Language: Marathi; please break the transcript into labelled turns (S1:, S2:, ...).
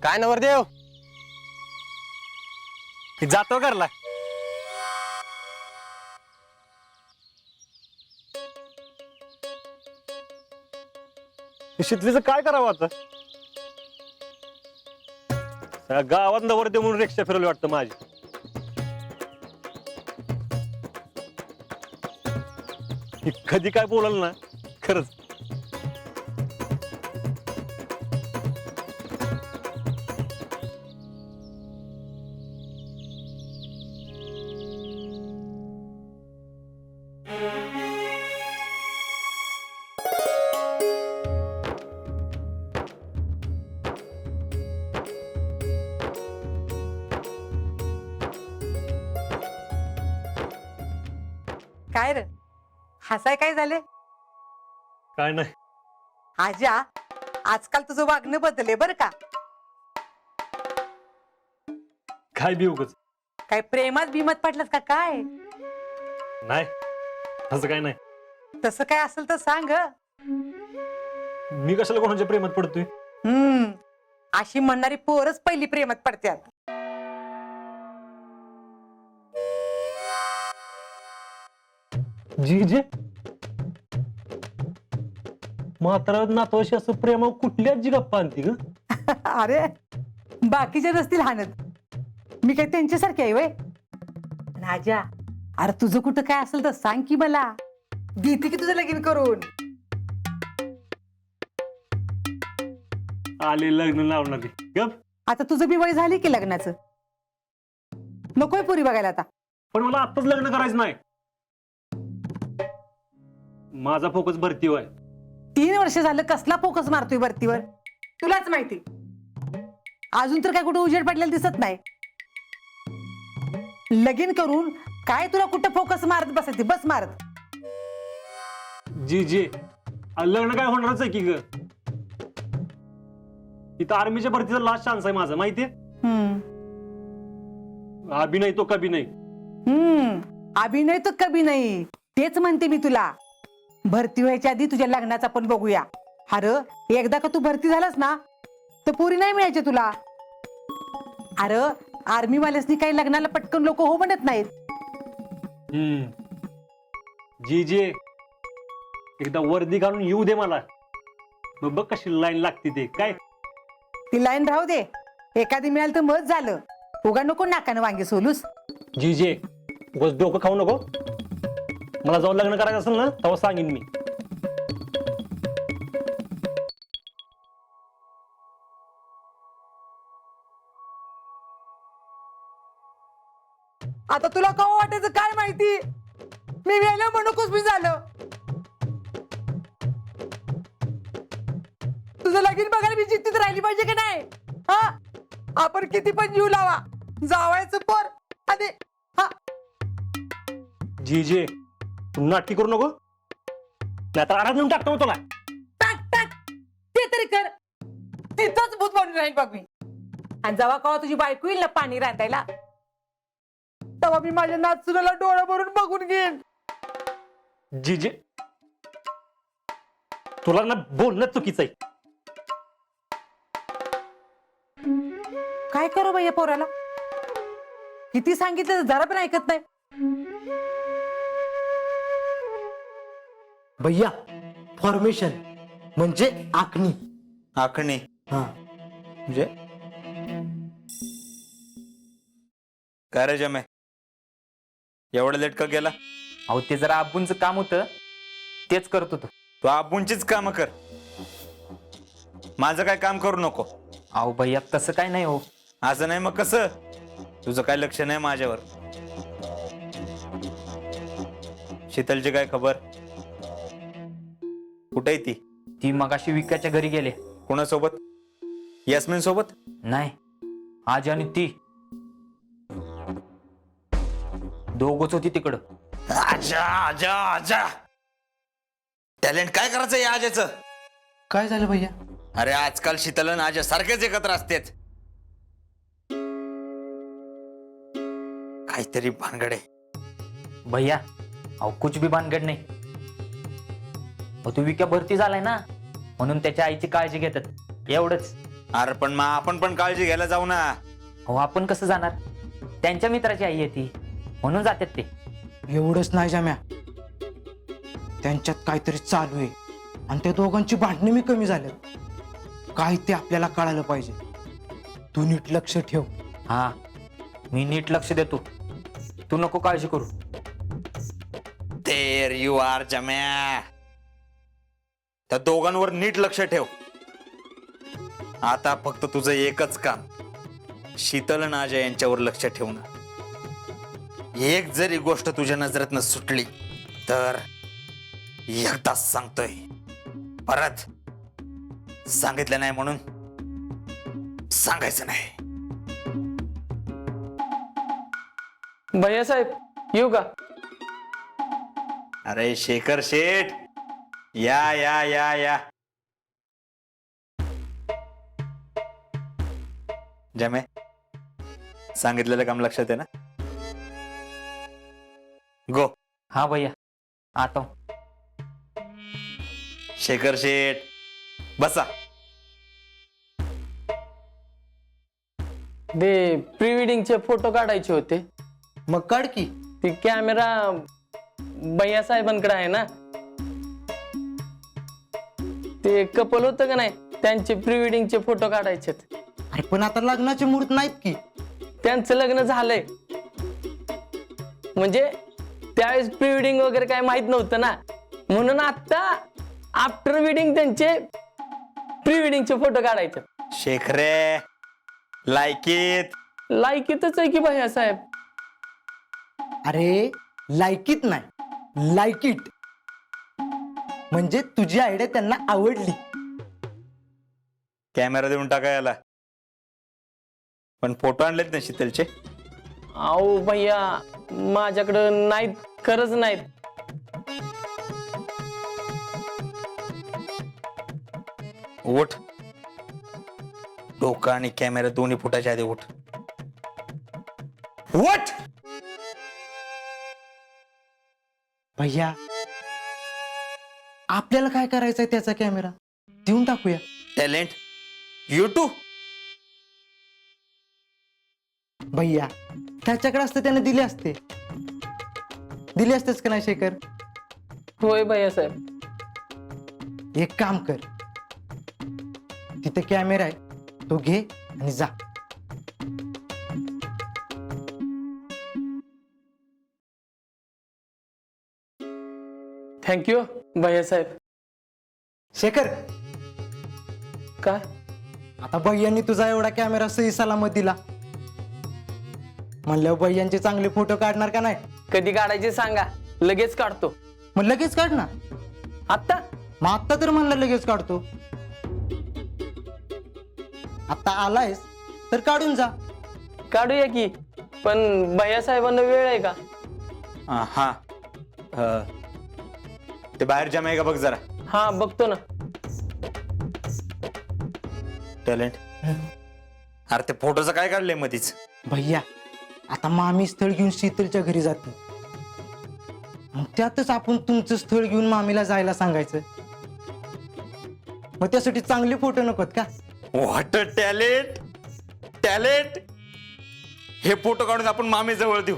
S1: काय नवरदेव जातो घरला.
S2: शितलीचं काय करावं आता? गावात नवरदेव म्हणून रिक्षा फिरवली वाटतं माझी. कधी काय बोलाल ना खरंच.
S3: काय रे हसाय काय झाले?
S2: काय नाही.
S3: आजा आजकाल तुझं वागणं बदलले बर का.
S2: काय बी उगच.
S3: काय प्रेमात भीमत पडलास का काय?
S2: नाही असं काय नाही.
S3: तसं काय असेल तर सांग.
S2: मी कशाला कोणाच्या प्रेमात पडतोय?
S3: अशी म्हणणारी पोरच पहिली प्रेमात पडत्यात.
S2: जी जे म्हातारा नातवाशी असं प्रेमा कुठल्याच जी गप्पा आणती ग?
S3: अरे बाकीचे नसतील हाणत, मी काय त्यांच्यासारखी आहे वय? राजा अरे तुझं कुठं काय असेल तर सांग की मला, देते की तुझं लगीन करून.
S2: आले लग्न लावणार गप.
S3: आता तुझं बी वय झाली की लग्नाचं, नकोय पुरी बघायला आता.
S2: पण मला आत्ताच लग्न करायचं नाही. माझा फोकस भरतीवर आहे.
S3: 3 वर्ष झालं कसला फोकस मारतोय भरतीवर तुलाच माहिती. अजून तर काय कुठं उजेड पडलेला दिसत नाही. लगीन करून काय तुला कुठं फोकस मारत बसायचे? बस मारत.
S2: जी जी लग्न काय होणारच आहे की ग. इथं आर्मीच्या भरतीचा लास्ट चान्स आहे माझा, माहितीये. अभी नाही तो कभी नाही.
S3: अभिनय तर कभी नाही, तेच म्हणते मी तुला. भरती व्हायच्या आधी तुझ्या लग्नाचा पण बघूया. अरे एकदा का तू भरती झालास ना तर पुरी नाही मिळायची तुला. अरे आर्मी वाल्यासनी काही लग्नाला पटकन लोक हो म्हणत नाहीत.
S2: जी जी एकदा वर्दी घालून येऊ दे मला, मग बघ कशी लाईन लागते ते. काय
S3: ती लाईन राहू दे, एखादी मिळाल तर मत झालं. उगा नको नाकानं वांगे सोलूस.
S2: जी जे उगाच डोकं खाऊ नको. मला जाऊन लग्न करायचं असेल ना तेव्हा सांगेन मी.
S3: आता तुला का वाटायचं काय माहिती, मी वेळेला म्हणूनच मी झालं. तुझं लगीन बघायला मी जिद्दीत राहिली पाहिजे की नाही? हा आपण किती पण जीव लावा, जावायचं पोर आणि हा.
S2: जी जे तू नाटकी करू नको, नाहीतर आराध नेऊन टाकतो तुला.
S3: टाक टाक ते तरी कर, तिथंच भूत बनून राहील बघ मी. आणि जेव्हा कवा तुझी बायको येईल ना पाणी रांधायला, तेव्हा मी माझ्या नाचुराला डोळा भरून बघून घेईन.
S2: जी जे तुला ना बोलणं चुकीचं आहे.
S3: काय करू बाई या पोराला, किती सांगितलं तर जरा पण ऐकत नाही.
S1: भैया फॉर्मेशन म्हणजे आखणी.
S4: आखणी
S1: हा
S4: म्हणजे काय रे जमे, एवढं लेट का गेला?
S5: अहो ते जरा आबूंचं काम होतं तेच करत होतो.
S4: तू आबूंचीच काम कर, माझं काय काम करू नको.
S5: अहो भैया तसं काय नाही हो.
S4: असं नाही मग कसं? तुझं काय लक्ष नाही माझ्यावर. शीतलची काय खबर? कुठे ती?
S5: ती मगाशी विक्याच्या घरी गेले.
S4: कोणासोबत? यास्मिन सोबत?
S5: नाही, आज आणि ती दोघच होती तिकडं.
S4: आजा आजा आजा, टॅलेंट काय करायचं या आजाचं?
S1: काय झालं भैया?
S4: अरे आजकाल शीतल आणि आजा सारखेच एकत्र असतेच. काहीतरी भानगड आहे.
S5: भैया अहो कुछ भी भानगड नाही. अहो तू विक्या भरती झालाय ना म्हणून त्याच्या आईची काळजी घेतात एवढंच.
S4: अरे पण मग आपण पण काळजी घ्यायला जाऊ ना.
S5: अहो आपण कसं जाणार? त्यांच्या मित्राची आई आहे ती, म्हणून जातात ते.
S1: एवढंच नाही जाम्या, त्यांच्यात काहीतरी चालू आहे आणि त्या दोघांची भांडणे मी कमी झाल्यात. काय ते आपल्याला कळायला पाहिजे. तू नीट लक्ष ठेव.
S5: हा, मी नीट लक्ष देतो, तू नको काळजी करू.
S4: देर यू आर जम्या. त्या दोघांवर नीट लक्ष ठेव. आता फक्त तुझं एकच काम, शीतल आणि अजय यांच्यावर लक्ष ठेवणं. एक जरी गोष्ट तुझ्या नजरेतनं सुटली तर एकदाच सांगतोय, परत सांगितलं नाही म्हणून सांगायचं नाही.
S6: भैयासाहेब येऊ का?
S4: अरे शेखर शेठ, या या या या. जमे, सांगितलेलं काम लक्षात आहे ना? गो.
S5: हा भैया, आता हूं.
S4: शेखर शेठ बसा.
S6: ते प्री वेडिंगचे फोटो काढायचे होते.
S1: मग काढ की.
S6: ती कॅमेरा भैयासाहेबांकडे आहे ना? ते कपल होतं का नाही, त्यांचे प्री वेडिंगचे फोटो काढायचे.
S1: अरे पण आता लग्नाचे मुहूर्त नाहीत की.
S6: त्यांचं लग्न झालंय, म्हणजे त्यावेळेस प्री वेडिंग वगैरे काय माहित नव्हतं ना, म्हणून आता आफ्टर वेडिंग त्यांचे प्री वेडिंगचे फोटो काढायचे.
S4: शेखरे, लायकीत.
S6: लायकीतच आहे की भैयासाहेब.
S1: अरे लायकीत नाही, लायकीट. म्हणजे तुझी आयडिया त्यांना आवडली.
S4: कॅमेरा देऊन टाका याला. पण फोटो आणलेत ना शीतलचे?
S6: अहो भैया, माझ्याकडं नाहीत, खरंच नाहीत.
S4: उठ. डोका आणि कॅमेरा दोन्ही फुटाच्या आधी उठ. उठ.
S1: भैया, आपल्याला काय करायचंय त्याचा कॅमेरा देऊन टाकूया.
S4: Talent YouTube.
S1: भैया, त्याच्याकडे असतं त्याने दिले असते. दिले असतेच का नाही शेखर?
S6: होय भैयासाहेब.
S1: एक काम कर, तिथे कॅमेरा आहे, तो घे आणि जा.
S6: थँक्यू भैयासाहेब.
S1: शेखर,
S6: काय?
S1: आता भैयांनी तुझा एवढा कॅमेरा सही सलामत दिला म्हणल्यावर भैयांचे चांगले फोटो काढणार का नाही?
S6: कधी काढायचे सांगा, लगेच काढतो.
S1: मग लगेच काढ ना.
S6: आता
S1: मग आत्ता तर म्हणलं लगेच काढतो. आता आलायस तर काढून जा.
S6: काढूया की, पण भैयासाहेबांना वेळ आहे का?
S4: हा. ते बाहेर जमा आहे का बघ जरा.
S6: हा बघतो ना.
S4: टॅलेंट. अरे ते फोटोचं काय काढलंय मधीच?
S1: भैया, आता मामी स्थळ घेऊन शीतलच्या घरी जाते, मग त्यातच आपण तुमचं स्थळ घेऊन मामीला जायला सांगायचं. मग त्यासाठी चांगले फोटो नकोत का?
S4: What talent. टॅलेंट. हे फोटो काढून आपण मामी जवळ देऊ.